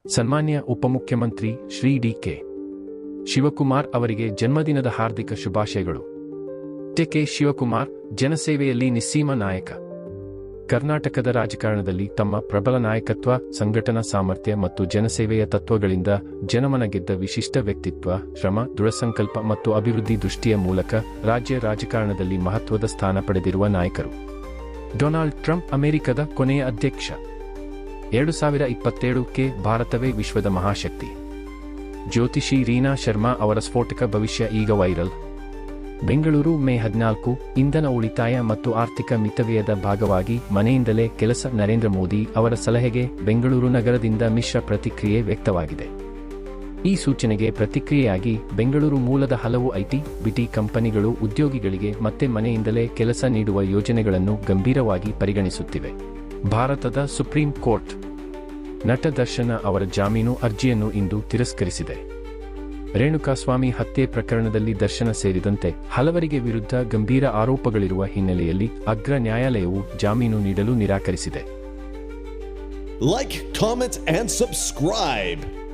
ಸನ್ಮಾನ್ಯ ಉಪಮುಖ್ಯಮಂತ್ರಿ ಶ್ರೀ ಡಿ.ಕೆ. ಶಿವಕುಮಾರ್ ಅವರಿಗೆ ಜನ್ಮದಿನದ ಹಾರ್ದಿಕ ಶುಭಾಶಯಗಳು. ಕೆ. ಶಿವಕುಮಾರ್ ಜನಸೇವೆಯಲ್ಲಿ ನಿಸ್ಸೀಮ ನಾಯಕ. ಕರ್ನಾಟಕದ ರಾಜಕಾರಣದಲ್ಲಿ ತಮ್ಮ ಪ್ರಬಲ ನಾಯಕತ್ವ, ಸಂಘಟನಾ ಸಾಮರ್ಥ್ಯ ಮತ್ತು ಜನಸೇವೆಯ ತತ್ವಗಳಿಂದ ಜನಮನ ಗೆದ್ದ ವಿಶಿಷ್ಟ ವ್ಯಕ್ತಿತ್ವ, ಶ್ರಮ, ದೃಢಸಂಕಲ್ಪ ಮತ್ತು ಅಭಿವೃದ್ಧಿ ದೃಷ್ಟಿಯ ಮೂಲಕ ರಾಜ್ಯ ರಾಜಕಾರಣದಲ್ಲಿ ಮಹತ್ವದ ಸ್ಥಾನ ಪಡೆದಿರುವ ನಾಯಕರು. ಡೊನಾಲ್ಡ್ ಟ್ರಂಪ್ ಅಮೆರಿಕದ ಕೊನೆಯ ಅಧ್ಯಕ್ಷ. 2027ಕ್ಕೆ ಭಾರತವೇ ವಿಶ್ವದ ಮಹಾಶಕ್ತಿ. ಜ್ಯೋತಿಷಿ ರೀನಾ ಶರ್ಮಾ ಅವರ ಸ್ಫೋಟಕ ಭವಿಷ್ಯ ಈಗ ವೈರಲ್. ಬೆಂಗಳೂರು ಮೇ 14 ಇಂಧನ ಉಳಿತಾಯ ಮತ್ತು ಆರ್ಥಿಕ ಮಿತವ್ಯಯದ ಭಾಗವಾಗಿ ಮನೆಯಿಂದಲೇ ಕೆಲಸ. ನರೇಂದ್ರ ಮೋದಿ ಅವರ ಸಲಹೆಗೆ ಬೆಂಗಳೂರು ನಗರದಿಂದ ಮಿಶ್ರ ಪ್ರತಿಕ್ರಿಯೆ ವ್ಯಕ್ತವಾಗಿದೆ. ಈ ಸೂಚನೆಗೆ ಪ್ರತಿಕ್ರಿಯೆಯಾಗಿ ಬೆಂಗಳೂರು ಮೂಲದ ಹಲವು ಐಟಿ, ಬಿಟಿ ಕಂಪನಿಗಳು ಉದ್ಯೋಗಿಗಳಿಗೆ ಮತ್ತೆ ಮನೆಯಿಂದಲೇ ಕೆಲಸ ನೀಡುವ ಯೋಜನೆಗಳನ್ನು ಗಂಭೀರವಾಗಿ ಪರಿಗಣಿಸುತ್ತಿವೆ. ಭಾರತದ ಸುಪ್ರೀಂ ಕೋರ್ಟ್ ನಟ ದರ್ಶನ ಅವರ ಜಾಮೀನು ಅರ್ಜಿಯನ್ನು ಇಂದು ತಿರಸ್ಕರಿಸಿದೆ. ರೇಣುಕಾಸ್ವಾಮಿ ಹತ್ಯೆ ಪ್ರಕರಣದಲ್ಲಿ ದರ್ಶನ ಸೇರಿದಂತೆ ಹಲವರಿಗೆ ವಿರುದ್ಧ ಗಂಭೀರ ಆರೋಪಗಳಿರುವ ಹಿನ್ನೆಲೆಯಲ್ಲಿ ಅಗ್ರ ನ್ಯಾಯಾಲಯವು ಜಾಮೀನು ನೀಡಲು ನಿರಾಕರಿಸಿದೆ. Like, comment and subscribe.